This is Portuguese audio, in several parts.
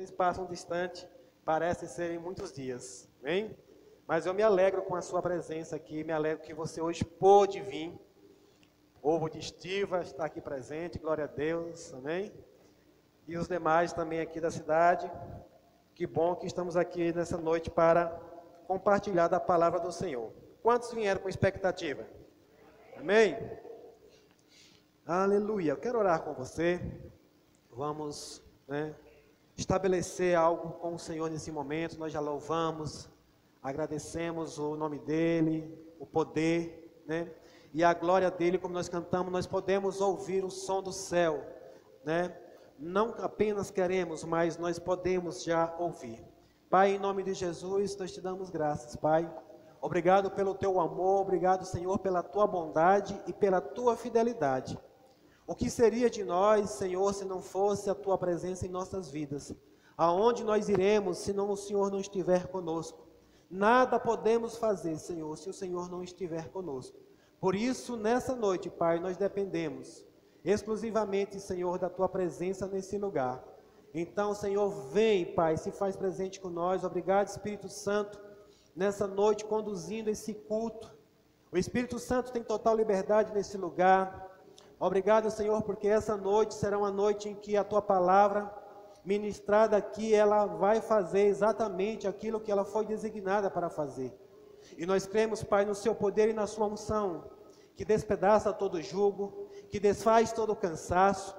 vocês passam distante, parece serem muitos dias, amém? Mas eu me alegro com a sua presença aqui, me alegro que você hoje pôde vir. O povo de Estiva está aqui presente, glória a Deus, amém? E os demais também aqui da cidade. Que bom que estamos aqui nessa noite para compartilhar da palavra do Senhor. Quantos vieram com expectativa? Amém? Aleluia. Eu quero orar com você. Vamos, estabelecer algo com o Senhor nesse momento. Nós já louvamos, agradecemos o nome dEle, o poder, e a glória dEle, como nós cantamos, nós podemos ouvir o som do céu, Não apenas queremos, mas nós podemos já ouvir. Pai, em nome de Jesus, nós te damos graças, Pai. Obrigado pelo teu amor, obrigado, Senhor, pela tua bondade e pela tua fidelidade. O que seria de nós, Senhor, se não fosse a tua presença em nossas vidas? Aonde nós iremos se não o Senhor não estiver conosco? Nada podemos fazer, Senhor, se o Senhor não estiver conosco. Por isso, nessa noite, Pai, nós dependemos exclusivamente, Senhor, da tua presença nesse lugar. Então, Senhor, vem, Pai, se faz presente com nós. Obrigado, Espírito Santo, nessa noite conduzindo esse culto. O Espírito Santo tem total liberdade nesse lugar. Obrigado, Senhor, porque essa noite será uma noite em que a tua palavra ministrada aqui, ela vai fazer exatamente aquilo que ela foi designada para fazer. E nós cremos, Pai, no seu poder e na sua unção, que despedaça todo jugo, que desfaz todo cansaço,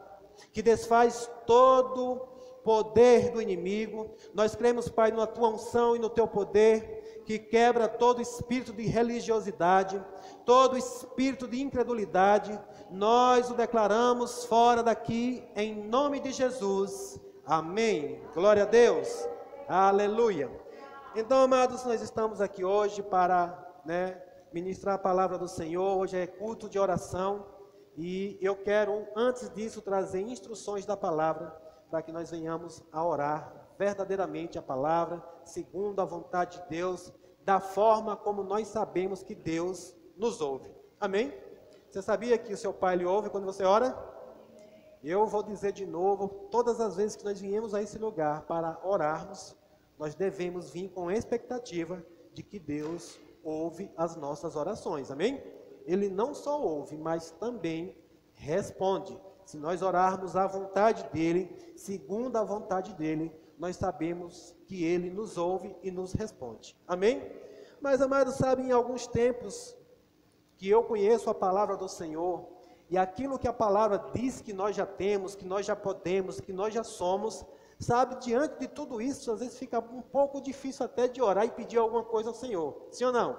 que desfaz todo poder do inimigo. Nós cremos, Pai, na tua unção e no teu poder, que quebra todo espírito de religiosidade, todo espírito de incredulidade. Nós o declaramos fora daqui, em nome de Jesus. Amém. Glória a Deus. Aleluia. Então, amados, nós estamos aqui hoje para, ministrar a palavra do Senhor. Hoje é culto de oração e eu quero, antes disso, trazer instruções da palavra para que nós venhamos a orar verdadeiramente a palavra, segundo a vontade de Deus, da forma como nós sabemos que Deus nos ouve. Amém? Você sabia que o seu Pai lhe ouve quando você ora? Eu vou dizer de novo, todas as vezes que nós viemos a esse lugar para orarmos, nós devemos vir com expectativa de que Deus ouve as nossas orações, amém? Ele não só ouve, mas também responde. Se nós orarmos à vontade dEle, segundo a vontade dEle, nós sabemos que Ele nos ouve e nos responde, amém? Mas, amados, sabem, em alguns tempos que eu conheço a palavra do Senhor, e aquilo que a palavra diz que nós já temos, que nós já podemos, que nós já somos, sabe, diante de tudo isso, às vezes fica um pouco difícil até de orar e pedir alguma coisa ao Senhor, sim ou não?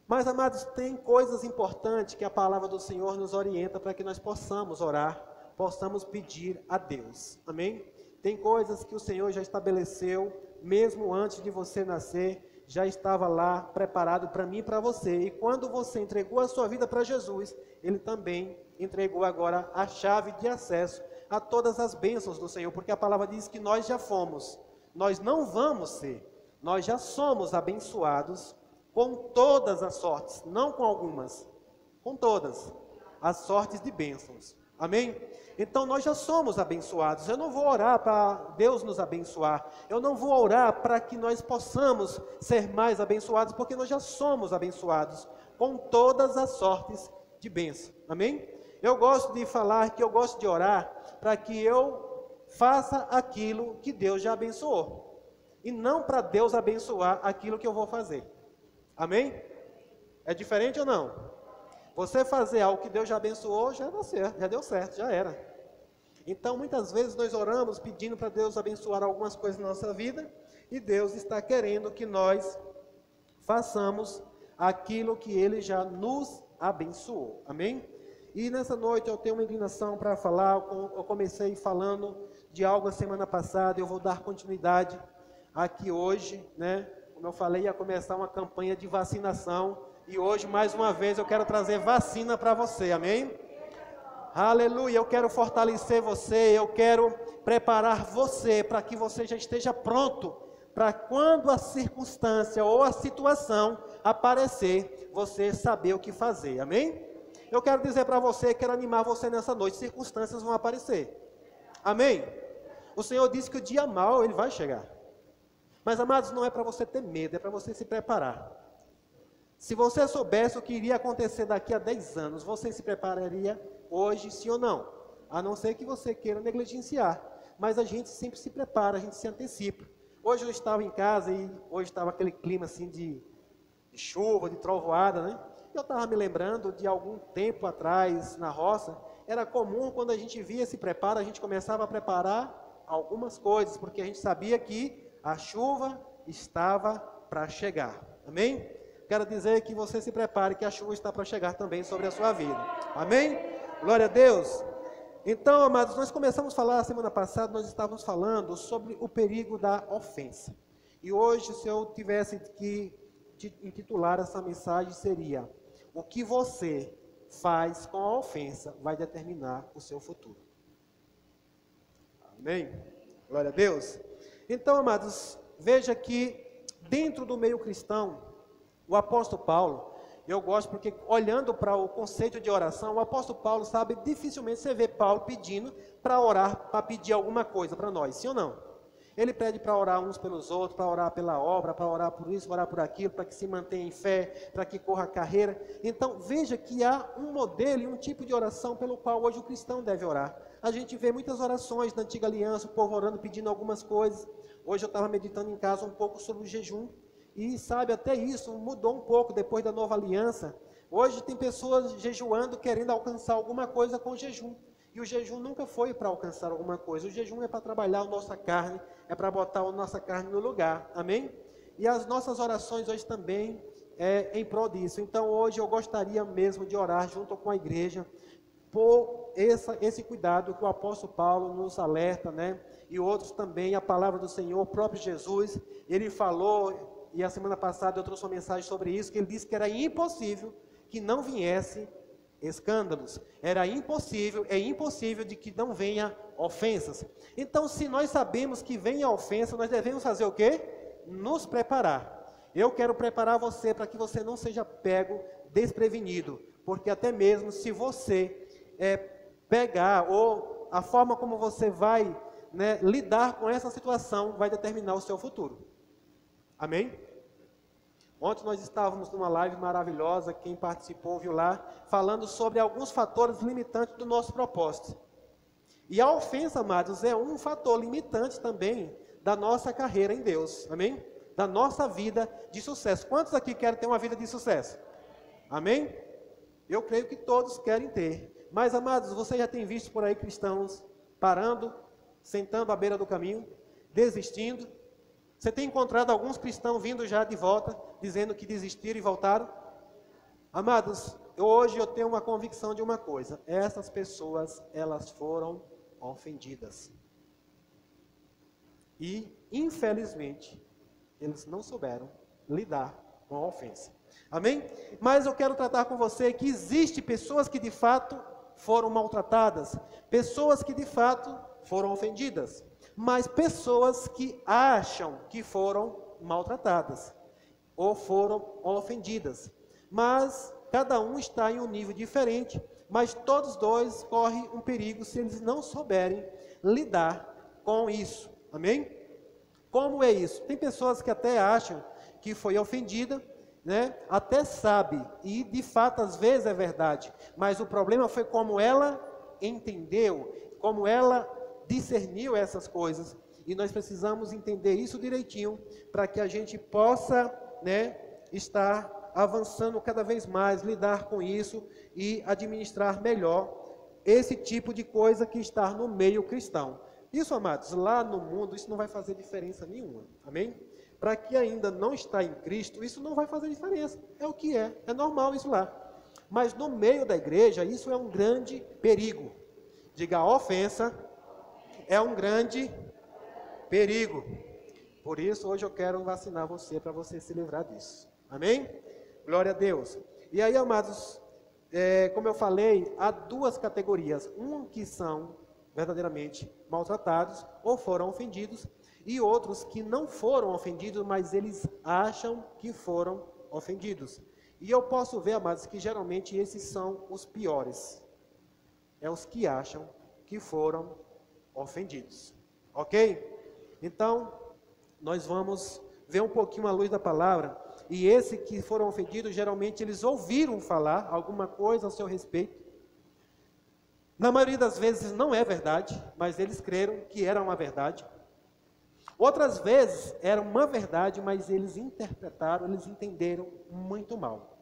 Mas, amados, tem coisas importantes que a palavra do Senhor nos orienta para que nós possamos orar, possamos pedir a Deus, amém? Tem coisas que o Senhor já estabeleceu, mesmo antes de você nascer, já estava lá preparado para mim e para você. E quando você entregou a sua vida para Jesus, Ele também entregou agora a chave de acesso a todas as bênçãos do Senhor, porque a palavra diz que nós já fomos, nós não vamos ser, nós já somos abençoados com todas as sortes, não com algumas, com todas as sortes de bênçãos, amém? Então nós já somos abençoados. Eu não vou orar para Deus nos abençoar, eu não vou orar para que nós possamos ser mais abençoados, porque nós já somos abençoados com todas as sortes de bênção, amém? Eu gosto de falar que eu gosto de orar para que eu faça aquilo que Deus já abençoou, e não para Deus abençoar aquilo que eu vou fazer, amém? É diferente ou não? Você fazer algo que Deus já abençoou, já deu certo, já era. Então, muitas vezes nós oramos pedindo para Deus abençoar algumas coisas na nossa vida, e Deus está querendo que nós façamos aquilo que Ele já nos abençoou, amém? E nessa noite eu tenho uma inclinação para falar. Eu comecei falando de algo a semana passada, eu vou dar continuidade aqui hoje, Como eu falei, ia começar uma campanha de vacinação, e hoje, mais uma vez, eu quero trazer vacina para você, amém? Aleluia, eu quero fortalecer você, eu quero preparar você para que você já esteja pronto, para quando a circunstância ou a situação aparecer, você saber o que fazer, amém? Eu quero dizer para você, quero animar você nessa noite, circunstâncias vão aparecer, amém? O Senhor disse que o dia mau, ele vai chegar. Mas, amados, não é para você ter medo, é para você se preparar. Se você soubesse o que iria acontecer daqui a 10 anos, você se prepararia hoje, sim ou não? A não ser que você queira negligenciar. Mas a gente sempre se prepara, a gente se antecipa. Hoje eu estava em casa e hoje estava aquele clima assim de chuva, de trovoada, né? Eu estava me lembrando de algum tempo atrás, na roça, era comum quando a gente via esse preparo, a gente começava a preparar algumas coisas, porque a gente sabia que a chuva estava para chegar. Amém? Quero dizer que você se prepare, que a chuva está para chegar também sobre a sua vida. Amém? Glória a Deus. Então, amados, nós começamos a falar, semana passada, nós estávamos falando sobre o perigo da ofensa. E hoje, se eu tivesse que intitular essa mensagem, seria: o que você faz com a ofensa vai determinar o seu futuro. Amém? Glória a Deus. Então, amados, veja que dentro do meio cristão, o apóstolo Paulo, eu gosto porque olhando para o conceito de oração, o apóstolo Paulo, sabe, dificilmente você vê Paulo pedindo para orar, para pedir alguma coisa para nós, sim ou não? Ele pede para orar uns pelos outros, para orar pela obra, para orar por isso, para orar por aquilo, para que se mantenha em fé, para que corra a carreira. Então, veja que há um modelo e um tipo de oração pelo qual hoje o cristão deve orar. A gente vê muitas orações na antiga aliança, o povo orando, pedindo algumas coisas. Hoje eu estava meditando em casa um pouco sobre o jejum. E sabe, até isso mudou um pouco depois da nova aliança. Hoje tem pessoas jejuando, querendo alcançar alguma coisa com jejum. E o jejum nunca foi para alcançar alguma coisa. O jejum é para trabalhar a nossa carne, é para botar a nossa carne no lugar. Amém? E as nossas orações hoje também é em prol disso. Então hoje eu gostaria mesmo de orar junto com a igreja por esse cuidado que o apóstolo Paulo nos alerta, né? E outros também, a palavra do Senhor, o próprio Jesus, ele falou, e a semana passada eu trouxe uma mensagem sobre isso, que ele disse que era impossível que não viesse escândalos. Era impossível, é impossível de que não venha ofensas. Então, se nós sabemos que vem a ofensa, nós devemos fazer o quê? Nos preparar. Eu quero preparar você para que você não seja pego desprevenido, porque até mesmo se você pegar, ou a forma como você vai, né, lidar com essa situação, vai determinar o seu futuro. Amém? Ontem nós estávamos numa live maravilhosa, quem participou viu lá, falando sobre alguns fatores limitantes do nosso propósito. E a ofensa, amados, é um fator limitante também da nossa carreira em Deus, amém? Da nossa vida de sucesso. Quantos aqui querem ter uma vida de sucesso? Amém? Eu creio que todos querem ter. Mas, amados, você já tem visto por aí cristãos parando, sentando à beira do caminho, desistindo? Você tem encontrado alguns cristãos vindo já de volta, dizendo que desistiram e voltaram? Amados, hoje eu tenho uma convicção de uma coisa: essas pessoas, elas foram ofendidas. E, infelizmente, eles não souberam lidar com a ofensa. Amém? Mas eu quero tratar com você que existe pessoas que de fato foram maltratadas, pessoas que de fato foram ofendidas, mas pessoas que acham que foram maltratadas ou foram ofendidas. Mas cada um está em um nível diferente, mas todos dois correm um perigo se eles não souberem lidar com isso. Amém? Como é isso? Tem pessoas que até acham que foi ofendida, né? Até sabe, e de fato às vezes é verdade, mas o problema foi como ela entendeu, como ela discerniu essas coisas, e nós precisamos entender isso direitinho, para que a gente possa, né, estar avançando cada vez mais, lidar com isso e administrar melhor esse tipo de coisa que está no meio cristão. Isso, amados, lá no mundo, isso não vai fazer diferença nenhuma, amém? Para quem ainda não está em Cristo, isso não vai fazer diferença, é o que é normal isso lá. Mas no meio da igreja, isso é um grande perigo. Diga, a ofensa é um grande perigo. Por isso, hoje eu quero vacinar você, para você se livrar disso. Amém? Glória a Deus. E aí, amados, como eu falei, há duas categorias. Um que são verdadeiramente maltratados ou foram ofendidos, e outros que não foram ofendidos, mas eles acham que foram ofendidos. E eu posso ver, amados, que geralmente esses são os piores. É os que acham que foram ofendidos. Ok? Então, nós vamos ver um pouquinho à luz da palavra. E esses que foram ofendidos, geralmente eles ouviram falar alguma coisa a seu respeito. Na maioria das vezes não é verdade, mas eles creram que era uma verdade. Outras vezes era uma verdade, mas eles interpretaram, eles entenderam muito mal.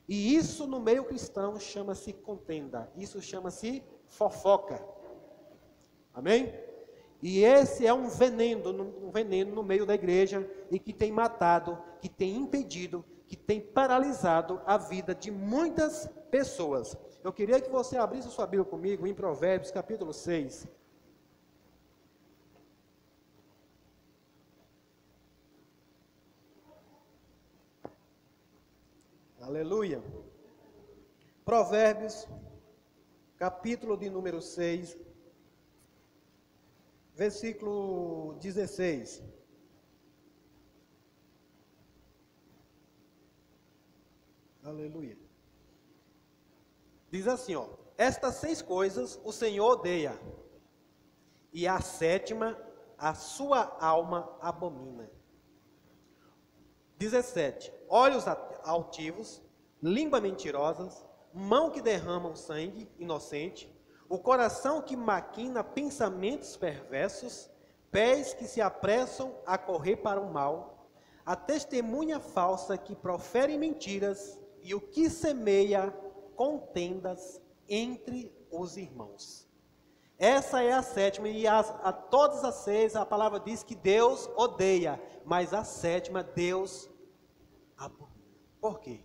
E isso no meio cristão chama-se contenda, isso chama-se fofoca. Amém? E esse é um veneno no meio da igreja e que tem matado, que tem impedido, que tem paralisado a vida de muitas pessoas. Eu queria que você abrisse sua Bíblia comigo em Provérbios capítulo 6. Aleluia. Provérbios, capítulo de número 6, versículo 16. Aleluia. Diz assim, ó: estas 6 coisas o Senhor odeia, e a 7ª a sua alma abomina. 17. Olhos altivos, língua mentirosas, mão que derrama sangue inocente, o coração que maquina pensamentos perversos, pés que se apressam a correr para o mal, a testemunha falsa que profere mentiras e o que semeia contendas entre os irmãos. Essa é a 7ª, e a todas as 6 a palavra diz que Deus odeia, mas a 7ª Deus abomina. Por quê?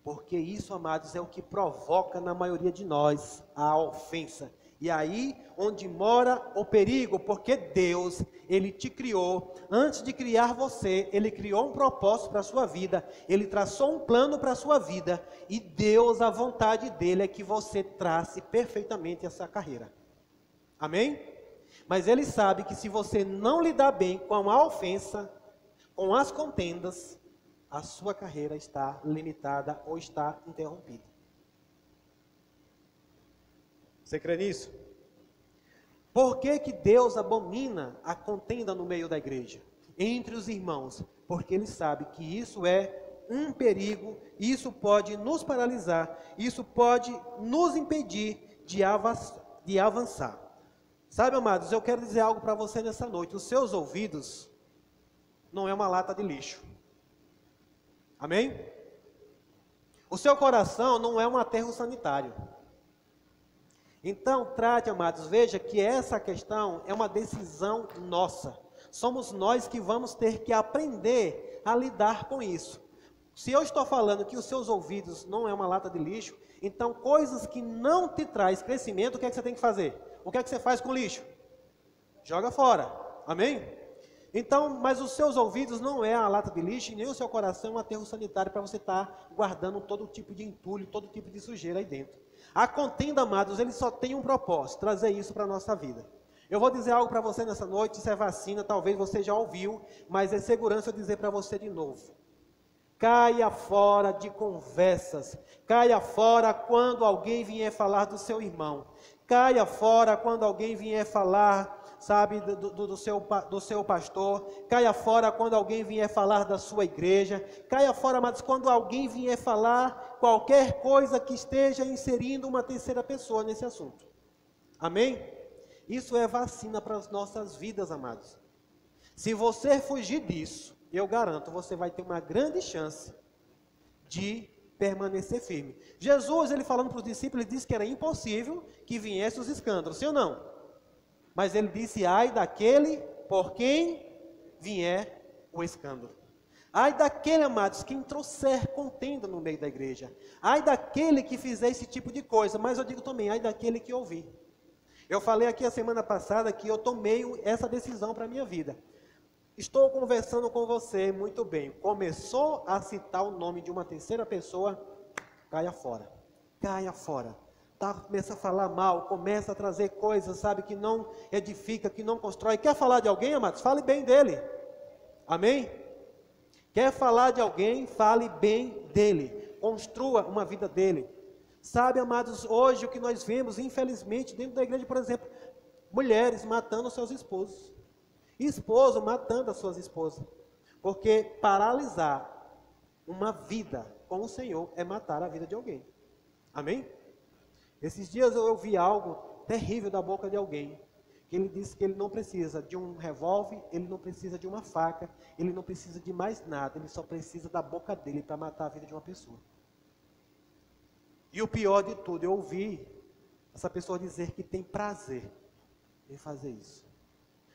Porque isso, amados, é o que provoca na maioria de nós a ofensa. E aí onde mora o perigo, porque Deus, Ele te criou, antes de criar você, Ele criou um propósito para a sua vida, Ele traçou um plano para a sua vida, e Deus, a vontade dEle é que você trace perfeitamente essa carreira. Amém? Mas Ele sabe que se você não lidar bem com a ofensa, com as contendas, a sua carreira está limitada ou está interrompida. Você crê nisso? Por que que Deus abomina a contenda no meio da igreja, entre os irmãos? Porque Ele sabe que isso é um perigo, isso pode nos paralisar, isso pode nos impedir de avançar. Sabe, amados, eu quero dizer algo para você nessa noite: os seus ouvidos não é uma lata de lixo. Amém? O seu coração não é um aterro sanitário. Então, trate, amados, veja que essa questão é uma decisão nossa. Somos nós que vamos ter que aprender a lidar com isso. Se eu estou falando que os seus ouvidos não é uma lata de lixo, então coisas que não te traz crescimento, o que é que você tem que fazer? O que é que você faz com o lixo? Joga fora. Amém? Então, mas os seus ouvidos não é a lata de lixo, nem o seu coração é um aterro sanitário para você estar guardando todo tipo de entulho, todo tipo de sujeira aí dentro. A contenda, amados, ele só tem um propósito: trazer isso para a nossa vida. Eu vou dizer algo para você nessa noite, isso é vacina, talvez você já ouviu, mas é segurança eu dizer para você de novo. Caia fora de conversas, caia fora quando alguém vier falar do seu irmão, caia fora quando alguém vier falar, sabe, do seu pastor, caia fora quando alguém vier falar da sua igreja, caia fora, mas quando alguém vier falar qualquer coisa que esteja inserindo uma terceira pessoa nesse assunto. Amém? Isso é vacina para as nossas vidas, amados. Se você fugir disso, eu garanto, você vai ter uma grande chance de permanecer firme. Jesus, ele falando para os discípulos, ele disse que era impossível que viessem os escândalos, sim ou não? Mas ele disse: ai daquele por quem vier o escândalo. Ai daquele, amados, quem trouxer contenda no meio da igreja. Ai daquele que fizer esse tipo de coisa. Mas eu digo também, ai daquele que ouvir. Eu falei aqui a semana passada que eu tomei essa decisão para a minha vida. Estou conversando com você, muito bem. Começou a citar o nome de uma terceira pessoa, caia fora. Caia fora. Começa a falar mal, começa a trazer coisas, sabe, que não edifica, que não constrói. Quer falar de alguém, amados? Fale bem dele. Amém? Quer falar de alguém? Fale bem dele. Construa uma vida dele. Sabe, amados, hoje o que nós vemos, infelizmente, dentro da igreja, por exemplo, mulheres matando seus esposos. esposo matando as suas esposas. Porque paralisar uma vida com o Senhor é matar a vida de alguém. Amém? Esses dias eu ouvi algo terrível da boca de alguém. Que ele disse que ele não precisa de um revólver, ele não precisa de uma faca, ele não precisa de mais nada, ele só precisa da boca dele para matar a vida de uma pessoa. E o pior de tudo, eu ouvi essa pessoa dizer que tem prazer em fazer isso.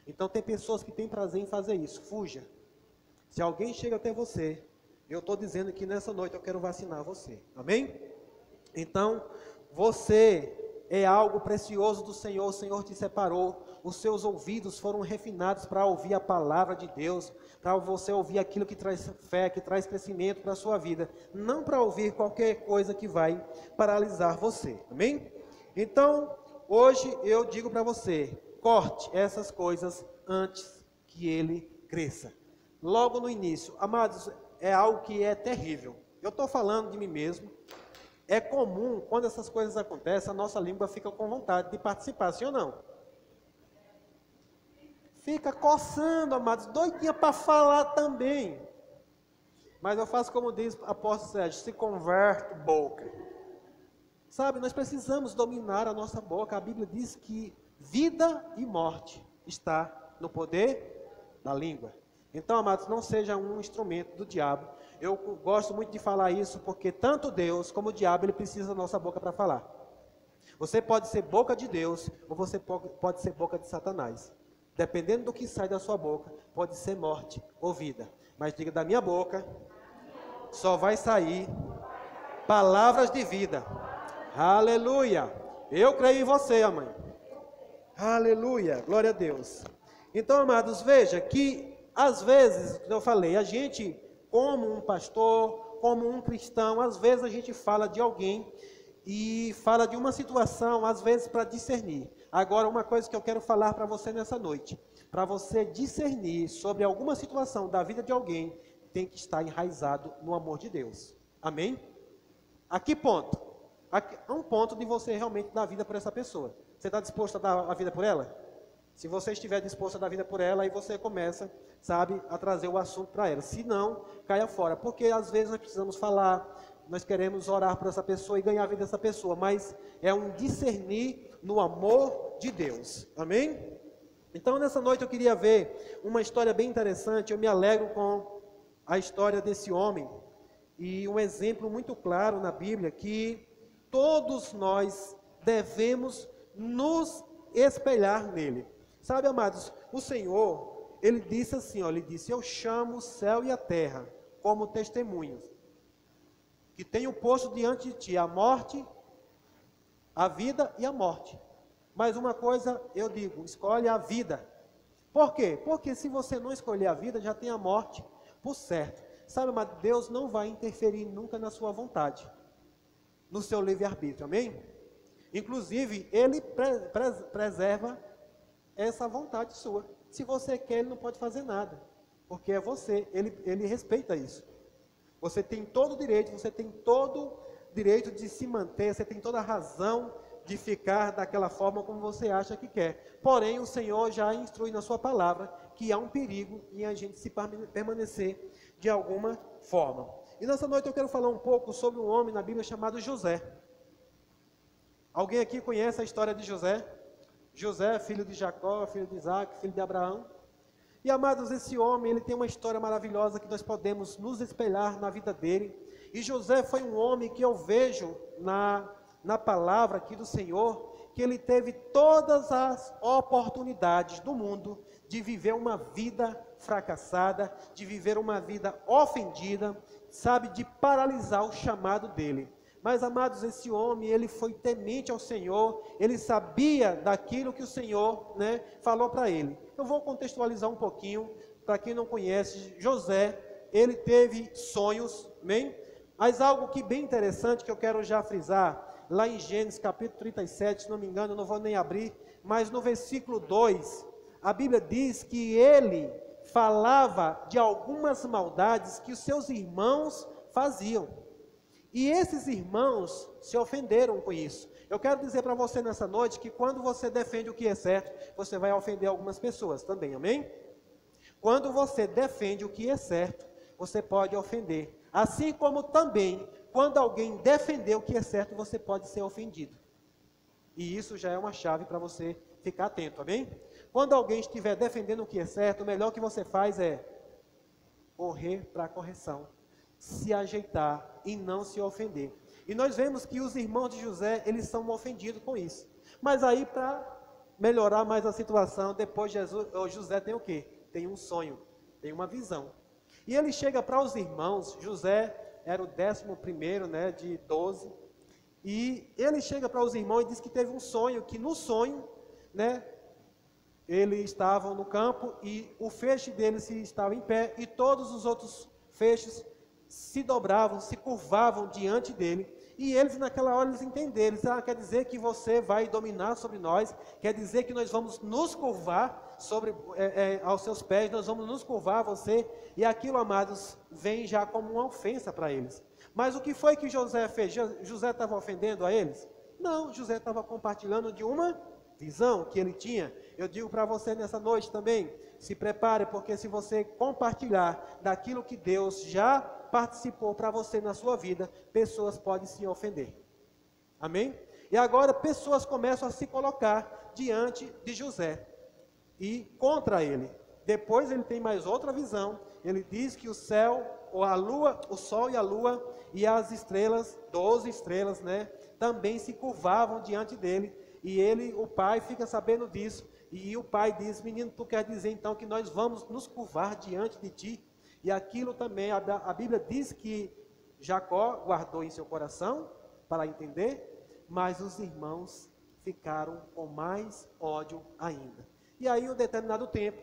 Então tem pessoas que têm prazer em fazer isso. Fuja. Se alguém chega até você, eu estou dizendo que nessa noite eu quero vacinar você. Amém? Então, você é algo precioso do Senhor, o Senhor te separou, os seus ouvidos foram refinados para ouvir a palavra de Deus, para você ouvir aquilo que traz fé, que traz crescimento para a sua vida, não para ouvir qualquer coisa que vai paralisar você. Amém? Então, hoje eu digo para você, corte essas coisas antes que ele cresça. Logo no início, amados, é algo que é terrível. Eu estou falando de mim mesmo. É comum, quando essas coisas acontecem, a nossa língua fica com vontade de participar, sim ou não? Fica coçando, amados, doidinha para falar também. Mas eu faço como diz o apóstolo Sérgio, se converte boca. Sabe, nós precisamos dominar a nossa boca. A Bíblia diz que vida e morte está no poder da língua. Então, amados, não seja um instrumento do diabo. Eu gosto muito de falar isso, porque tanto Deus como o diabo, ele precisa da nossa boca para falar. Você pode ser boca de Deus, ou você pode ser boca de Satanás. Dependendo do que sai da sua boca, pode ser morte ou vida. Mas diga, da minha boca, só vai sair palavras de vida. Aleluia! Eu creio em você, mãe. Aleluia! Glória a Deus. Então, amados, veja que, às vezes, eu falei, a gente, como um pastor, como um cristão, às vezes a gente fala de alguém e fala de uma situação, às vezes para discernir. Agora, uma coisa que eu quero falar para você nessa noite, para você discernir sobre alguma situação da vida de alguém, tem que estar enraizado no amor de Deus. Amém? A que ponto? A um ponto de você realmente dar a vida por essa pessoa. Você está disposto a dar a vida por ela? Se você estiver disposto a dar a vida por ela, aí você começa, sabe, a trazer o assunto para ela. Se não, caia fora. Porque às vezes nós precisamos falar, nós queremos orar por essa pessoa e ganhar a vida dessa pessoa, mas é um discernir no amor de Deus. Amém? Então, nessa noite eu queria ver uma história bem interessante. Eu me alegro com a história desse homem e um exemplo muito claro na Bíblia que todos nós devemos nos espelhar nele. Sabe, amados, o Senhor, ele disse assim, ó, ele disse, eu chamo o céu e a terra como testemunhos, que tenho posto diante de ti a morte, a vida e a morte. Mas uma coisa eu digo, escolhe a vida. Por quê? Porque se você não escolher a vida, já tem a morte por certo. Sabe, mas Deus não vai interferir nunca na sua vontade, no seu livre-arbítrio, amém? Inclusive, Ele preserva essa vontade sua. Se você quer, Ele não pode fazer nada, porque é você, Ele respeita isso. Você tem todo o direito, você tem todo o direito de se manter, você tem toda a razão de ficar daquela forma como você acha que quer. Porém, o Senhor já instrui na sua palavra que há um perigo em a gente se permanecer de alguma forma. E nessa noite eu quero falar um pouco sobre um homem na Bíblia chamado José. Alguém aqui conhece a história de José? José, filho de Jacó, filho de Isaac, filho de Abraão. E amados, esse homem, ele tem uma história maravilhosa que nós podemos nos espelhar na vida dele. E José foi um homem que eu vejo na palavra aqui do Senhor, que ele teve todas as oportunidades do mundo de viver uma vida fracassada, de viver uma vida ofendida, sabe, de paralisar o chamado dele. Mas, amados, esse homem, ele foi temente ao Senhor, ele sabia daquilo que o Senhor, falou para ele. Eu vou contextualizar um pouquinho, para quem não conhece, José, ele teve sonhos, amém? Mas algo que bem interessante que eu quero já frisar, lá em Gênesis capítulo 37, se não me engano, eu não vou nem abrir, mas no versículo 2, a Bíblia diz que ele falava de algumas maldades que os seus irmãos faziam. E esses irmãos se ofenderam com isso. Eu quero dizer para você nessa noite que quando você defende o que é certo, você vai ofender algumas pessoas também, amém? Quando você defende o que é certo, você pode ofender. Assim como também, quando alguém defender o que é certo, você pode ser ofendido. E isso já é uma chave para você ficar atento, amém? Quando alguém estiver defendendo o que é certo, o melhor que você faz é correr para a correção, se ajeitar e não se ofender. E nós vemos que os irmãos de José, eles são ofendidos com isso. Mas aí, para melhorar mais a situação, depois José tem o quê? Tem um sonho, tem uma visão. E ele chega para os irmãos, José era o 11º, né, de 12, e ele chega para os irmãos e diz que teve um sonho, que no sonho, né, eles estavam no campo e o feixe deles estava em pé e todos os outros feixes se dobravam, se curvavam diante dele. E eles naquela hora eles entenderam, quer dizer que você vai dominar sobre nós, quer dizer que nós vamos nos curvar sobre aos seus pés, nós vamos nos curvar a você. E aquilo, amados, vem já como uma ofensa para eles. Mas o que foi que José fez? José estava ofendendo a eles? Não, José estava compartilhando de uma visão que ele tinha. Eu digo para você nessa noite também, se prepare, porque se você compartilhar daquilo que Deus já participou para você na sua vida, pessoas podem se ofender. Amém? E agora pessoas começam a se colocar diante de José e contra ele. Depois ele tem mais outra visão. Ele diz que o céu, ou a lua, o sol e a lua e as estrelas, 12 estrelas, né, também se curvavam diante dele. E ele, o pai, fica sabendo disso. E o pai diz: menino, tu quer dizer então que nós vamos nos curvar diante de ti? E aquilo também, a Bíblia diz que Jacó guardou em seu coração para entender, mas os irmãos ficaram com mais ódio ainda. E aí, em um determinado tempo,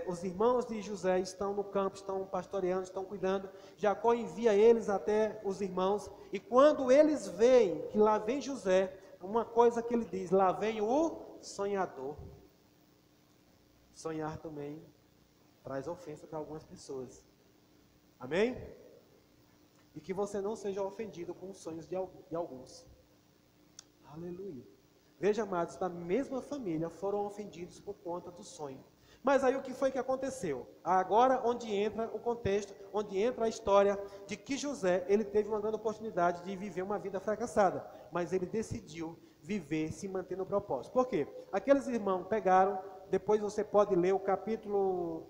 os irmãos de José estão no campo, estão pastoreando, estão cuidando. Jacó envia eles até os irmãos, e quando eles veem que lá vem José, uma coisa que ele diz: lá vem o sonhador. Sonhar também traz ofensa para algumas pessoas. Amém? E que você não seja ofendido com os sonhos de alguns. Aleluia. Veja, amados, da mesma família foram ofendidos por conta do sonho. Mas aí o que foi que aconteceu? Agora onde entra o contexto, onde entra a história de que José, ele teve uma grande oportunidade de viver uma vida fracassada, mas ele decidiu viver, se manter no propósito. Por quê? Aqueles irmãos pegaram, depois você pode ler o capítulo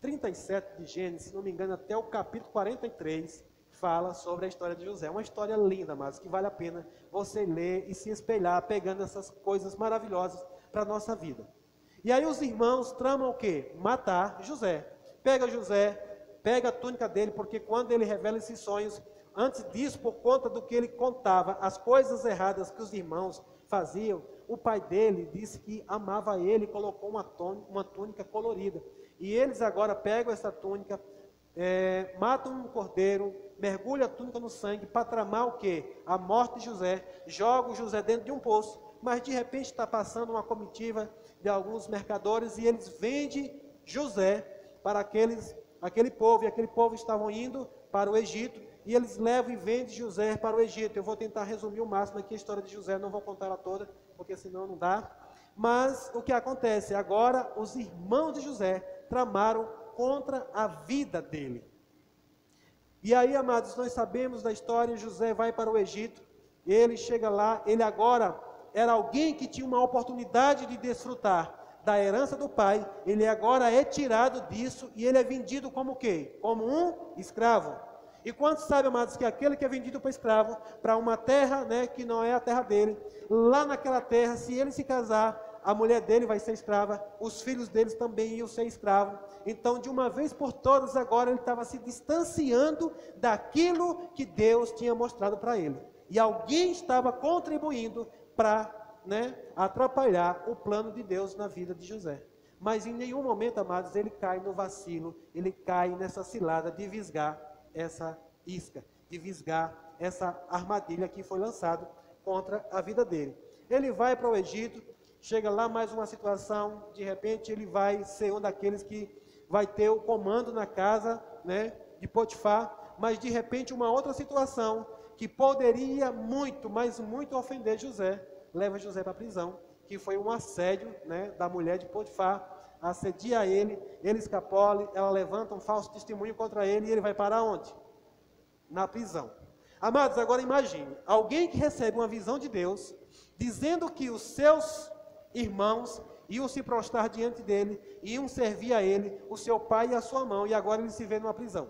37 de Gênesis, se não me engano, até o capítulo 43, fala sobre a história de José. É uma história linda, mas que vale a pena você ler e se espelhar, pegando essas coisas maravilhosas para a nossa vida. E aí os irmãos tramam o quê? Matar José. Pega a túnica dele, porque quando ele revela esses sonhos, antes disso, por conta do que ele contava, as coisas erradas que os irmãos faziam, o pai dele disse que amava ele e colocou uma túnica colorida. E eles agora pegam essa túnica, matam um cordeiro, mergulham a túnica no sangue para tramar o quê? A morte de José, jogam José dentro de um poço, mas de repente está passando uma comitiva de alguns mercadores e eles vendem José para aquele povo, e aquele povo estavam indo para o Egito, e eles levam e vendem José para o Egito. Eu vou tentar resumir o máximo aqui a história de José, não vou contar ela toda, porque senão não dá. Mas o que acontece? Agora os irmãos de José tramaram contra a vida dele. E aí, amados, nós sabemos da história. José vai para o Egito, ele chega lá, ele agora era alguém que tinha uma oportunidade de desfrutar da herança do pai, ele agora é tirado disso e ele é vendido como o quê? Como um escravo. E quantos sabem, amados, que aquele que é vendido para escravo, para uma terra, né, que não é a terra dele, lá naquela terra, se ele se casar, a mulher dele vai ser escrava, os filhos deles também iam ser escravos. Então, de uma vez por todas, agora ele estava se distanciando daquilo que Deus tinha mostrado para ele. E alguém estava contribuindo para, atrapalhar o plano de Deus na vida de José. Mas em nenhum momento, amados, ele cai no vacilo, ele cai nessa cilada de visgar essa isca, de visgar essa armadilha que foi lançada contra a vida dele. Ele vai para o Egito, chega lá mais uma situação, de repente ele vai ser um daqueles que vai ter o comando na casa, de Potifar, mas de repente uma outra situação que poderia muito, mas muito ofender José, leva José para a prisão, que foi um assédio, da mulher de Potifar, assedia ele escapole, ela levanta um falso testemunho contra ele e ele vai parar onde? Na prisão. Amados, agora imagine, alguém que recebe uma visão de Deus, dizendo que os seus irmãos iam se prostrar diante dele, iam servir a ele, o seu pai e a sua mão, e agora ele se vê numa prisão.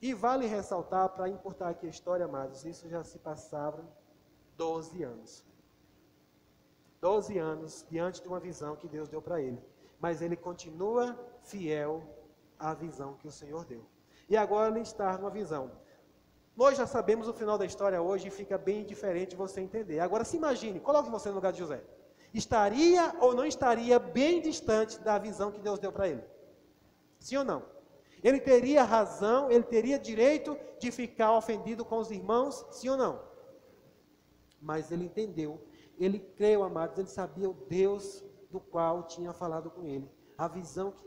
E vale ressaltar, para encurtar aqui a história, amados, isso já se passavam 12 anos. 12 anos diante de uma visão que Deus deu para ele. Mas ele continua fiel à visão que o Senhor deu. E agora ele está numa visão. Nós já sabemos o final da história hoje e fica bem diferente você entender. Agora se imagine, coloque você no lugar de José. Estaria ou não estaria bem distante da visão que Deus deu para ele? Sim ou não? Ele teria razão, ele teria direito de ficar ofendido com os irmãos? Sim ou não? Mas ele entendeu, ele creu, amados, ele sabia o Deus do qual tinha falado com ele. A visão que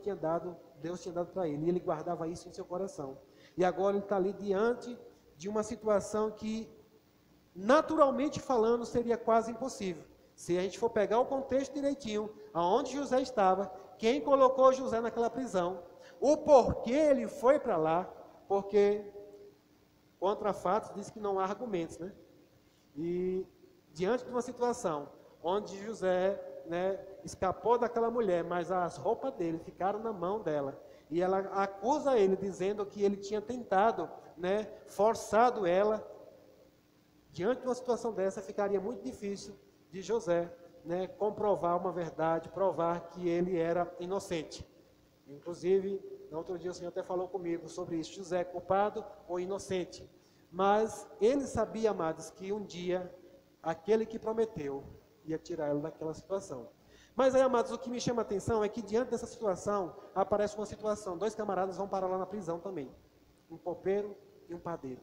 Deus tinha dado para ele. E ele guardava isso em seu coração. E agora ele está ali diante de uma situação que, naturalmente falando, seria quase impossível. Se a gente for pegar o contexto direitinho, aonde José estava, quem colocou José naquela prisão, o porquê ele foi para lá, porque contra fatos diz que não há argumentos, né? E diante de uma situação onde José, escapou daquela mulher, mas as roupas dele ficaram na mão dela, e ela acusa ele dizendo que ele tinha tentado, forçado ela. Diante de uma situação dessa, ficaria muito difícil de José, comprovar uma verdade, provar que ele era inocente. Inclusive, no outro dia o Senhor até falou comigo sobre isso, José culpado ou inocente. Mas ele sabia, amados, que um dia aquele que prometeu ia tirar ele daquela situação. Mas aí, amados, o que me chama a atenção é que diante dessa situação, aparece uma situação, 2 camaradas vão parar lá na prisão também, um copeiro e um padeiro.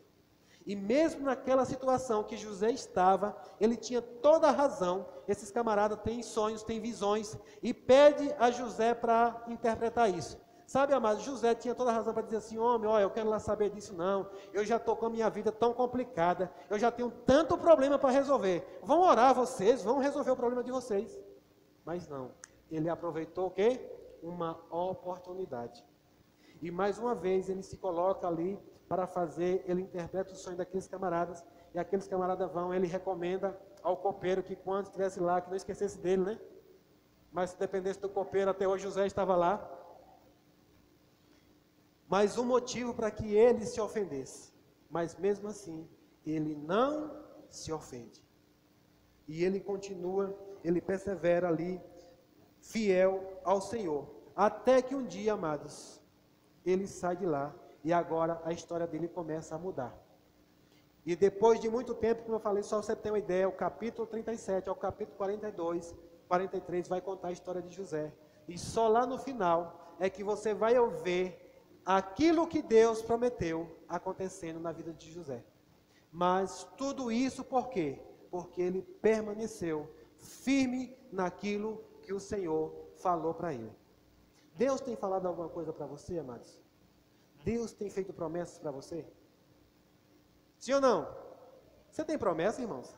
E mesmo naquela situação que José estava, ele tinha toda a razão, esses camaradas têm sonhos, têm visões, e pede a José para interpretar isso. Sabe, amado, José tinha toda a razão para dizer assim, homem, olha, eu quero lá saber disso não, eu já estou com a minha vida tão complicada, eu já tenho tanto problema para resolver, vão orar vocês, vão resolver o problema de vocês. Mas não, ele aproveitou o quê? Uma oportunidade. E mais uma vez ele se coloca ali para fazer, ele interpreta o sonho daqueles camaradas, e aqueles camaradas vão, ele recomenda ao copeiro que quando estivesse lá, que não esquecesse dele, né? Mas se dependesse do copeiro, até hoje José estava lá. Mas um motivo para que ele se ofendesse. Mas mesmo assim, ele não se ofende. E ele continua, ele persevera ali, fiel ao Senhor. Até que um dia, amados, ele sai de lá e agora a história dele começa a mudar. E depois de muito tempo, como eu falei, só você ter uma ideia, o capítulo 37 ao capítulo 42, 43 vai contar a história de José. E só lá no final é que você vai ver aquilo que Deus prometeu acontecendo na vida de José. Mas tudo isso por quê? Porque ele permaneceu firme naquilo que o Senhor falou para ele. Deus tem falado alguma coisa para você, amados? Deus tem feito promessas para você? Sim ou não? Você tem promessa, irmãos?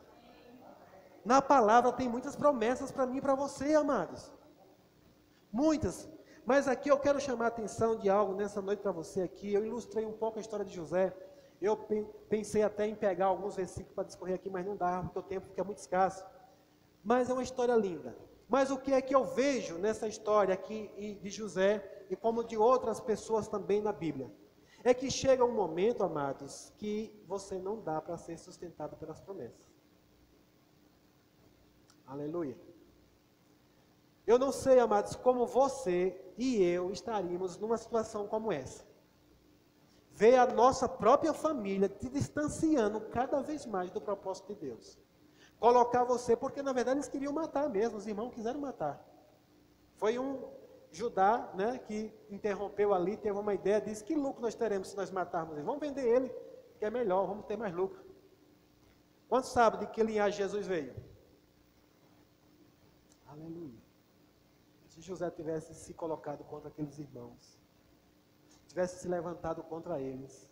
Na palavra tem muitas promessas para mim e para você, amados. Muitas. Mas aqui eu quero chamar a atenção de algo nessa noite para você aqui. Eu ilustrei um pouco a história de José. Eu pensei até em pegar alguns versículos para discorrer aqui, mas não dá, porque o tempo fica muito escasso. Mas é uma história linda. Mas o que é que eu vejo nessa história aqui de José, e como de outras pessoas também na Bíblia? É que chega um momento, amados, que você não dá para ser sustentado pelas promessas. Aleluia. Eu não sei, amados, como você e eu estaríamos numa situação como essa. Ver a nossa própria família te distanciando cada vez mais do propósito de Deus. Colocar você, porque na verdade eles queriam matar mesmo, os irmãos quiseram matar. Foi um Judá, que interrompeu ali, teve uma ideia, disse, que lucro nós teremos se nós matarmos ele? Vamos vender ele, que é melhor, vamos ter mais lucro. Quantos sabem de que linhagem Jesus veio? Aleluia. Se José tivesse se colocado contra aqueles irmãos, tivesse se levantado contra eles,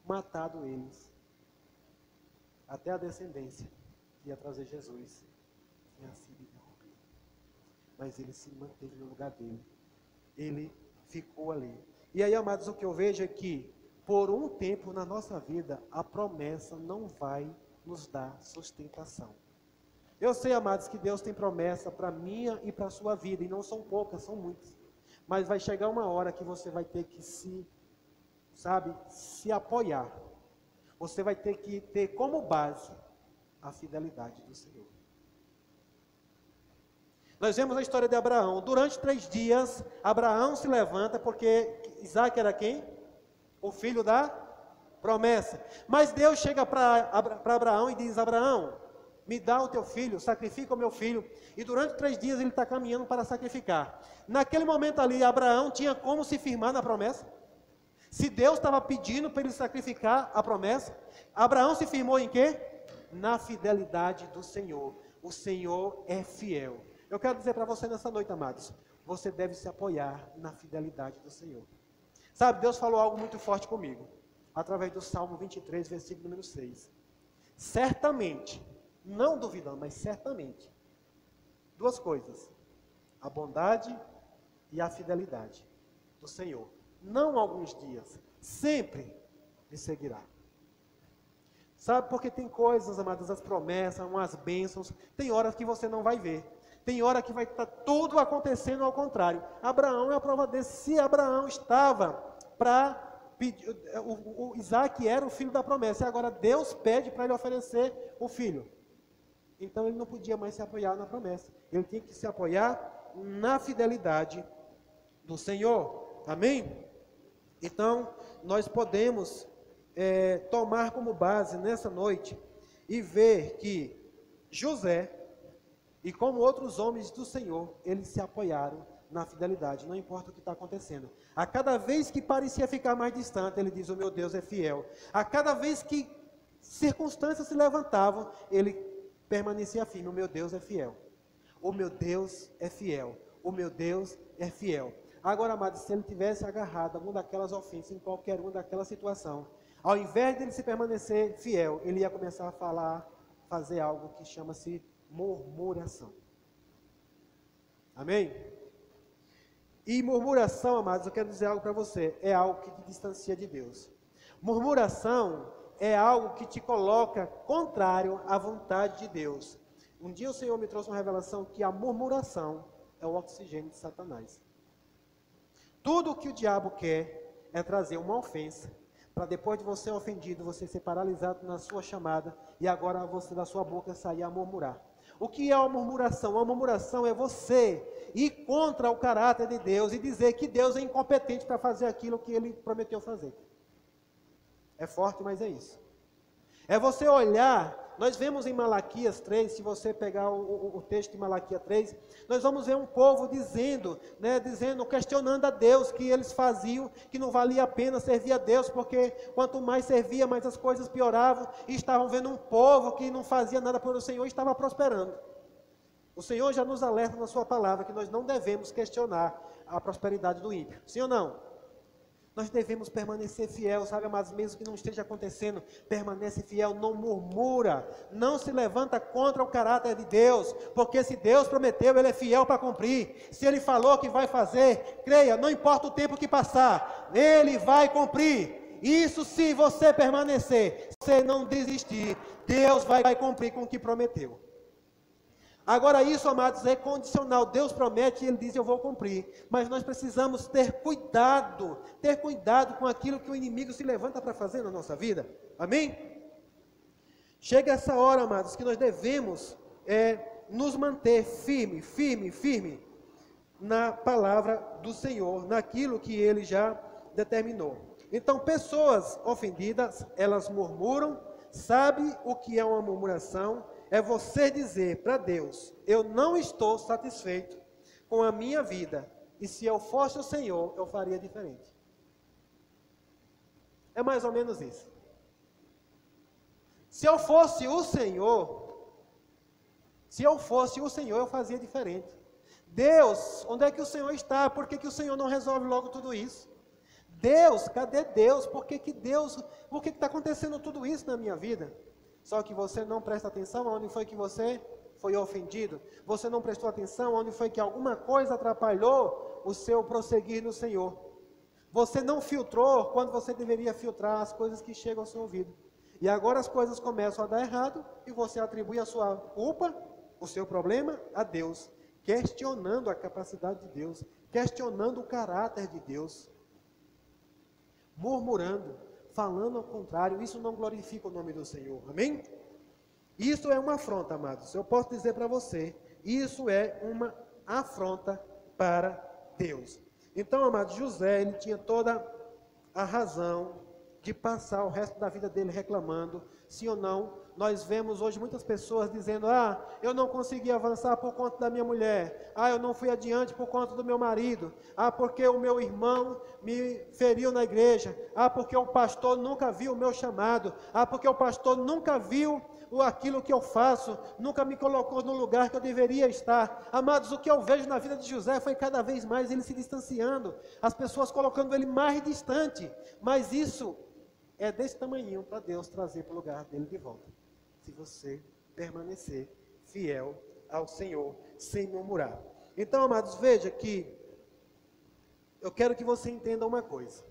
matado eles, até a descendência que ia trazer Jesus tinha sido interrompida. Mas ele se manteve no lugar dele ele ficou ali. E aí, amados, o que eu vejo é que, por um tempo na nossa vida, a promessa não vai nos dar sustentação. Eu sei, amados, que Deus tem promessa para a minha e para a sua vida, e não são poucas, são muitas. Mas vai chegar uma hora que você vai ter que se apoiar. Você vai ter que ter como base a fidelidade do Senhor. Nós vemos a história de Abraão. Durante 3 dias, Abraão se levanta, porque Isaac era quem? O filho da promessa. Mas Deus chega para Abraão e diz: Abraão, me dá o teu filho, sacrifica o meu filho. E durante 3 dias ele está caminhando para sacrificar. Naquele momento ali, Abraão tinha como se firmar na promessa? Se Deus estava pedindo para ele sacrificar a promessa, Abraão se firmou em quê? Na fidelidade do Senhor. O Senhor é fiel. Eu quero dizer para você nessa noite, amados, você deve se apoiar na fidelidade do Senhor. Sabe, Deus falou algo muito forte comigo, através do Salmo 23, versículo número 6. Certamente, não duvidando, mas certamente, 2 coisas: a bondade e a fidelidade do Senhor, não alguns dias, sempre lhe seguirá. Sabe, porque tem coisas, amadas, as promessas, umas bênçãos, tem horas que você não vai ver. Tem hora que vai estar tudo acontecendo ao contrário. Abraão é a prova desse. Se Abraão estava para pedir, o Isaac era o filho da promessa, e agora Deus pede para ele oferecer o filho. Então ele não podia mais se apoiar na promessa. Ele tinha que se apoiar na fidelidade do Senhor. Amém? Então, nós podemos tomar como base nessa noite e ver que José, e como outros homens do Senhor, eles se apoiaram na fidelidade, não importa o que está acontecendo. A cada vez que parecia ficar mais distante, ele diz: o meu Deus é fiel. A cada vez que circunstâncias se levantavam, ele permanecia firme: o meu Deus é fiel. O meu Deus é fiel. O meu Deus é fiel. Agora, amados, se ele tivesse agarrado alguma daquelas ofensas, em qualquer uma daquela situação, ao invés de ele se permanecer fiel, ele ia começar a fazer algo que chama-se murmuração. Amém? E murmuração, amados, eu quero dizer algo para você, é algo que te distancia de Deus. Murmuração é algo que te coloca contrário à vontade de Deus. Um dia o Senhor me trouxe uma revelação que a murmuração é o oxigênio de Satanás. Tudo o que o diabo quer é trazer uma ofensa, para depois de você ofendido, você ser paralisado na sua chamada, e agora você da sua boca sair a murmurar. O que é uma murmuração? A murmuração é você ir contra o caráter de Deus e dizer que Deus é incompetente para fazer aquilo que Ele prometeu fazer. É forte, mas é isso. É você olhar, nós vemos em Malaquias 3, se você pegar o texto de Malaquias 3, nós vamos ver um povo dizendo, questionando a Deus, que eles faziam, que não valia a pena servir a Deus, porque quanto mais servia, mais as coisas pioravam, e estavam vendo um povo que não fazia nada pelo Senhor e estava prosperando. O Senhor já nos alerta na sua palavra, que nós não devemos questionar a prosperidade do ímpio. Sim ou não? Nós devemos permanecer fiel, sabe, amados, mesmo que não esteja acontecendo, permanece fiel, não murmura, não se levanta contra o caráter de Deus, porque se Deus prometeu, Ele é fiel para cumprir. Se Ele falou que vai fazer, creia, não importa o tempo que passar, Ele vai cumprir. Isso se você permanecer, se não desistir, Deus vai cumprir com o que prometeu. Agora isso, amados, é condicional. Deus promete e Ele diz: eu vou cumprir. Mas nós precisamos ter cuidado com aquilo que o inimigo se levanta para fazer na nossa vida. Amém? Chega essa hora, amados, que nós devemos nos manter firme na palavra do Senhor, naquilo que Ele já determinou. Então, pessoas ofendidas, elas murmuram. Sabe o que é uma murmuração? É você dizer para Deus: eu não estou satisfeito com a minha vida, e se eu fosse o Senhor, eu faria diferente. É mais ou menos isso. Se eu fosse o Senhor, eu fazia diferente. Deus, onde é que o Senhor está? Por que o Senhor não resolve logo tudo isso? Deus, cadê Deus? Por que está acontecendo tudo isso na minha vida? Só que você não presta atenção onde foi que você foi ofendido. Você não prestou atenção onde foi que alguma coisa atrapalhou o seu prosseguir no Senhor. Você não filtrou quando você deveria filtrar as coisas que chegam ao seu ouvido. E agora as coisas começam a dar errado e você atribui a sua culpa, o seu problema, a Deus, questionando a capacidade de Deus, questionando o caráter de Deus, murmurando, falando ao contrário. Isso não glorifica o nome do Senhor, amém? Isso é uma afronta, amados. Eu posso dizer para você, isso é uma afronta para Deus. Então, amados, José, ele tinha toda a razão de passar o resto da vida dele reclamando, sim ou não. Nós vemos hoje muitas pessoas dizendo, eu não consegui avançar por conta da minha mulher, eu não fui adiante por conta do meu marido, porque o meu irmão me feriu na igreja, porque o pastor nunca viu o meu chamado, porque o pastor nunca viu aquilo que eu faço, nunca me colocou no lugar que eu deveria estar. Amados, o que eu vejo na vida de José foi cada vez mais ele se distanciando, as pessoas colocando ele mais distante, mas isso é desse tamanhinho para Deus trazer para o lugar dele de volta, se você permanecer fiel ao Senhor, sem murmurar. Então, amados, veja que eu quero que você entenda uma coisa.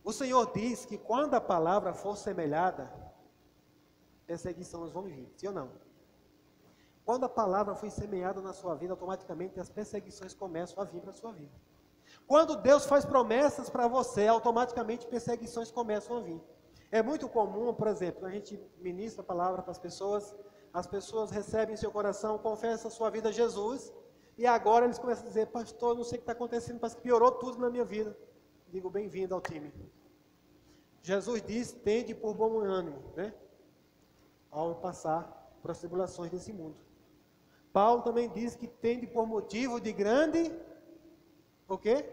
O Senhor diz que quando a palavra for semelhada, perseguições vão vir, sim ou não? Quando a palavra foi semeada na sua vida, automaticamente as perseguições começam a vir para a sua vida. Quando Deus faz promessas para você, automaticamente perseguições começam a vir. É muito comum, por exemplo, a gente ministra a palavra para as pessoas recebem em seu coração, confessam a sua vida a Jesus, e agora eles começam a dizer, pastor, não sei o que está acontecendo, parece que piorou tudo na minha vida. Digo, bem-vindo ao time. Jesus diz, tende por bom ânimo, né? Ao passar por as tribulações desse mundo. Paulo também diz que tende por motivo de grande, o quê?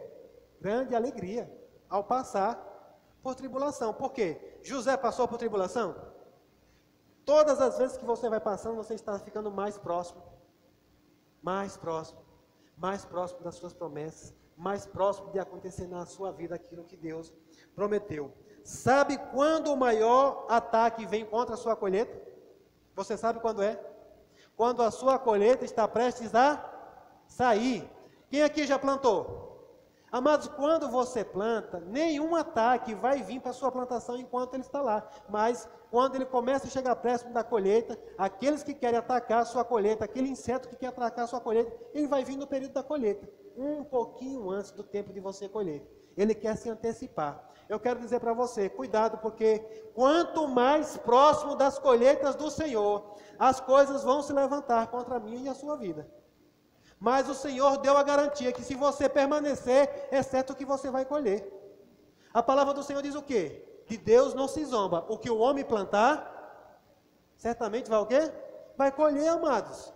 Grande alegria, ao passar por tribulação. Por quê? José passou por tribulação? Todas as vezes que você vai passando, você está ficando mais próximo das suas promessas, mais próximo de acontecer na sua vida aquilo que Deus prometeu. Sabe quando o maior ataque vem contra a sua colheita? Você sabe quando é? Quando a sua colheita está prestes a sair. Quem aqui já plantou? Amados, quando você planta, nenhum ataque vai vir para a sua plantação enquanto ele está lá. Mas quando ele começa a chegar próximo da colheita, aqueles que querem atacar a sua colheita, aquele inseto que quer atacar a sua colheita, ele vai vir no período da colheita, um pouquinho antes do tempo de você colher. Ele quer se antecipar. Eu quero dizer para você, cuidado, porque quanto mais próximo das colheitas do Senhor, as coisas vão se levantar contra mim e a sua vida. Mas o Senhor deu a garantia que se você permanecer, é certo que você vai colher. A palavra do Senhor diz o quê? De Deus não se zomba. O que o homem plantar, certamente vai o quê? Vai colher, amados.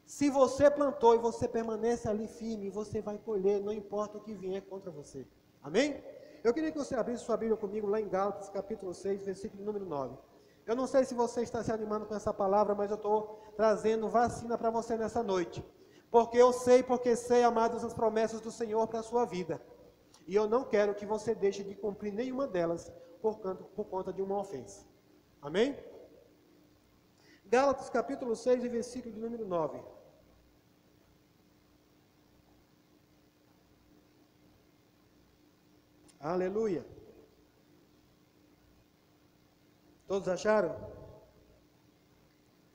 Se você plantou e você permanece ali firme, você vai colher, não importa o que vier contra você. Amém? Eu queria que você abrisse sua Bíblia comigo lá em Gálatas, capítulo 6, versículo número 9. Eu não sei se você está se animando com essa palavra, mas eu estou trazendo vacina para você nessa noite. Porque eu sei, amados, as promessas do Senhor para a sua vida. E eu não quero que você deixe de cumprir nenhuma delas por conta de uma ofensa. Amém? Gálatas, capítulo 6, versículo de número 9. Aleluia. Todos acharam?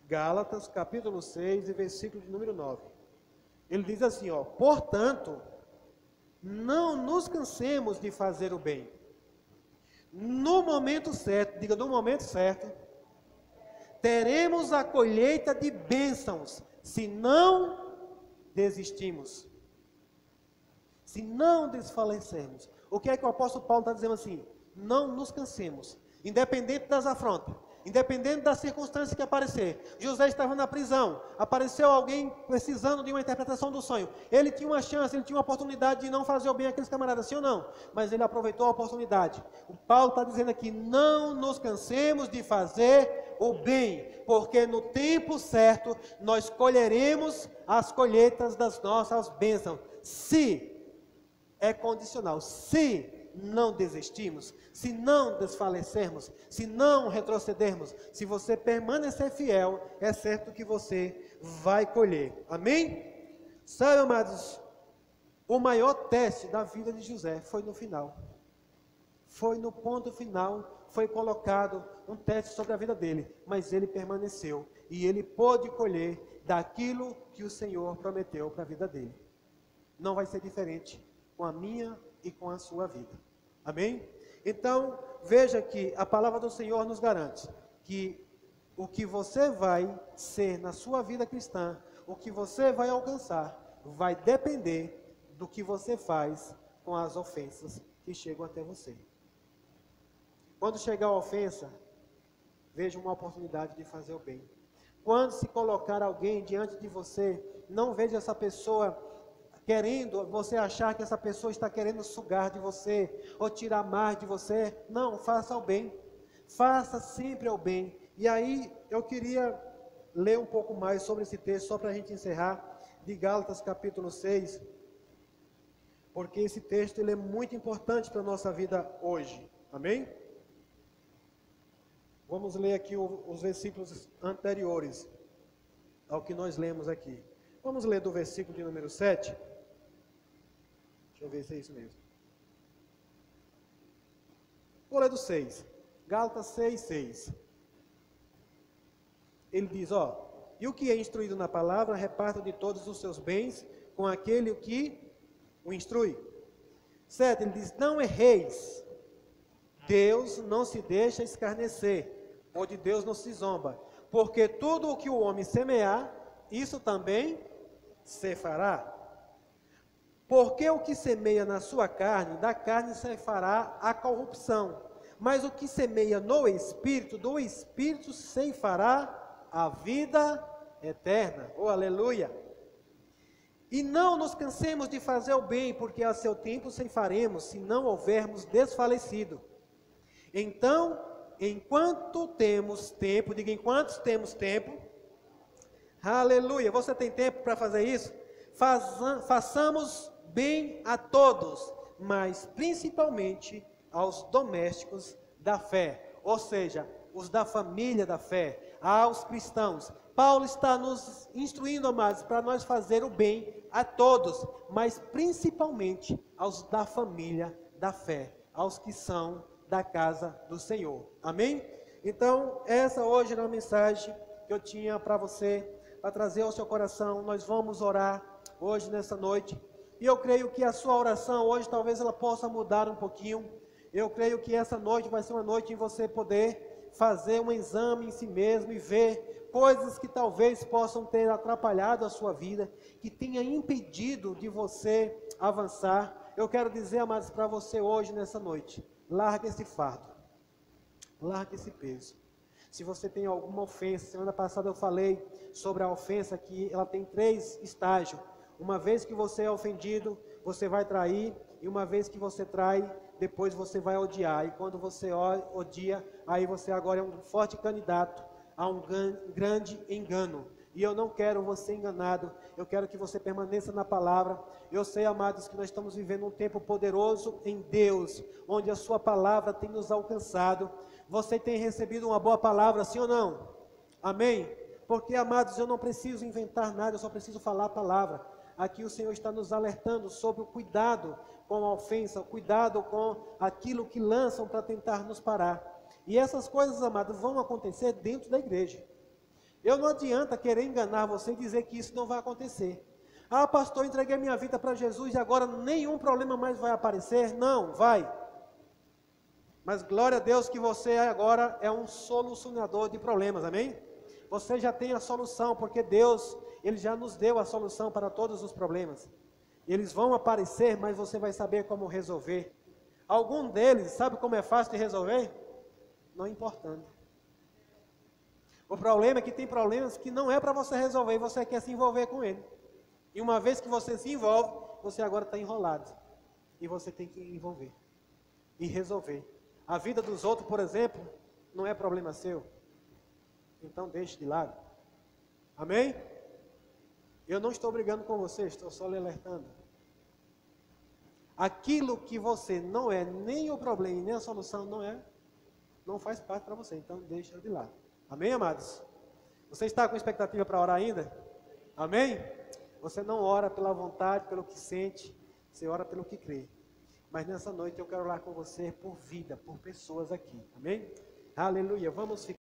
Gálatas, capítulo 6, versículo de número 9. Ele diz assim, portanto, não nos cansemos de fazer o bem. No momento certo, diga no momento certo, teremos a colheita de bênçãos, se não desistimos. Se não desfalecermos. O que é que o apóstolo Paulo está dizendo assim? Não nos cansemos. Independente das afrontas, independente das circunstâncias que aparecer. José estava na prisão, apareceu alguém precisando de uma interpretação do sonho. Ele tinha uma chance, ele tinha uma oportunidade de não fazer o bem àqueles camaradas, sim ou não? Mas ele aproveitou a oportunidade. O Paulo está dizendo aqui, não nos cansemos de fazer o bem, porque no tempo certo nós colheremos as colheitas das nossas bênçãos. Se é condicional, se não desistimos, se não desfalecermos, se não retrocedermos, se você permanecer fiel, é certo que você vai colher. Amém? Sabe, amados, o maior teste da vida de José foi no final. Foi no ponto final, foi colocado um teste sobre a vida dele, mas ele permaneceu e ele pôde colher daquilo que o Senhor prometeu para a vida dele. Não vai ser diferente com a minha e com a sua vida. Amém? Então, veja que a palavra do Senhor nos garante que o que você vai ser na sua vida cristã, o que você vai alcançar, vai depender do que você faz com as ofensas que chegam até você. Quando chegar a ofensa, veja uma oportunidade de fazer o bem. Quando se colocar alguém diante de você, não veja essa pessoa querendo, você achar que essa pessoa está querendo sugar de você, ou tirar mais de você. Não, faça o bem. Faça sempre o bem. E aí, eu queria ler um pouco mais sobre esse texto, só para a gente encerrar, de Gálatas capítulo 6, porque esse texto ele é muito importante para a nossa vida hoje. Amém? Vamos ler aqui os versículos anteriores ao que nós lemos aqui. Vamos ler do versículo de número 7. Deixa eu ver se é isso mesmo. Vou ler do 6. Gálatas 6, 6. Ele diz, e o que é instruído na palavra, reparta de todos os seus bens com aquele que o instrui. 7, ele diz, não erreis. Deus não se deixa escarnecer, ou de Deus não se zomba. Porque tudo o que o homem semear, isso também se fará. Porque o que semeia na sua carne, da carne se fará a corrupção. Mas o que semeia no Espírito, do Espírito se fará a vida eterna. Oh, aleluia! E não nos cansemos de fazer o bem, porque a seu tempo ceifaremos, se não houvermos desfalecido. Então, enquanto temos tempo, diga, enquanto temos tempo, aleluia, você tem tempo para fazer isso? Façamos bem a todos, mas principalmente aos domésticos da fé, ou seja, os da família da fé, aos cristãos. Paulo está nos instruindo, amados, para nós fazer o bem a todos, mas principalmente aos da família da fé, aos que são da casa do Senhor. Amém? Então, essa hoje era a mensagem que eu tinha para você, para trazer ao seu coração. Nós vamos orar hoje, nessa noite, e eu creio que a sua oração hoje, talvez ela possa mudar um pouquinho. Eu creio que essa noite vai ser uma noite em você poder fazer um exame em si mesmo e ver coisas que talvez possam ter atrapalhado a sua vida, que tenha impedido de você avançar. Eu quero dizer, amados, para você hoje, nessa noite, larga esse fardo, larga esse peso. Se você tem alguma ofensa, semana passada eu falei sobre a ofensa, que ela tem 3 estágios. Uma vez que você é ofendido, você vai trair, e uma vez que você trai, depois você vai odiar. E quando você odia, aí você agora é um forte candidato a um grande engano. E eu não quero você enganado, eu quero que você permaneça na palavra. Eu sei, amados, que nós estamos vivendo um tempo poderoso em Deus, onde a sua palavra tem nos alcançado. Você tem recebido uma boa palavra, sim ou não? Amém? Porque, amados, eu não preciso inventar nada, eu só preciso falar a palavra. Aqui o Senhor está nos alertando sobre o cuidado com a ofensa, o cuidado com aquilo que lançam para tentar nos parar. E essas coisas, amados, vão acontecer dentro da igreja. Eu não adianta querer enganar você e dizer que isso não vai acontecer. Ah, pastor, entreguei minha vida para Jesus e agora nenhum problema mais vai aparecer. Não, vai. Mas glória a Deus que você agora é um solucionador de problemas, amém? Você já tem a solução, porque Deus, Ele já nos deu a solução para todos os problemas. Eles vão aparecer, mas você vai saber como resolver. Algum deles, sabe como é fácil de resolver? Não importando. O problema é que tem problemas que não é para você resolver e você quer se envolver com ele. E uma vez que você se envolve, você agora está enrolado. E você tem que envolver e resolver. A vida dos outros, por exemplo, não é problema seu. Então deixe de lado. Amém? Eu não estou brigando com você, estou só lhe alertando. Aquilo que você não é nem o problema nem a solução não faz parte para você. Então deixa de lado. Amém, amados? Você está com expectativa para orar ainda? Amém? Você não ora pela vontade, pelo que sente, você ora pelo que crê. Mas nessa noite eu quero orar com você por vida, por pessoas aqui, amém? Aleluia, vamos ficar.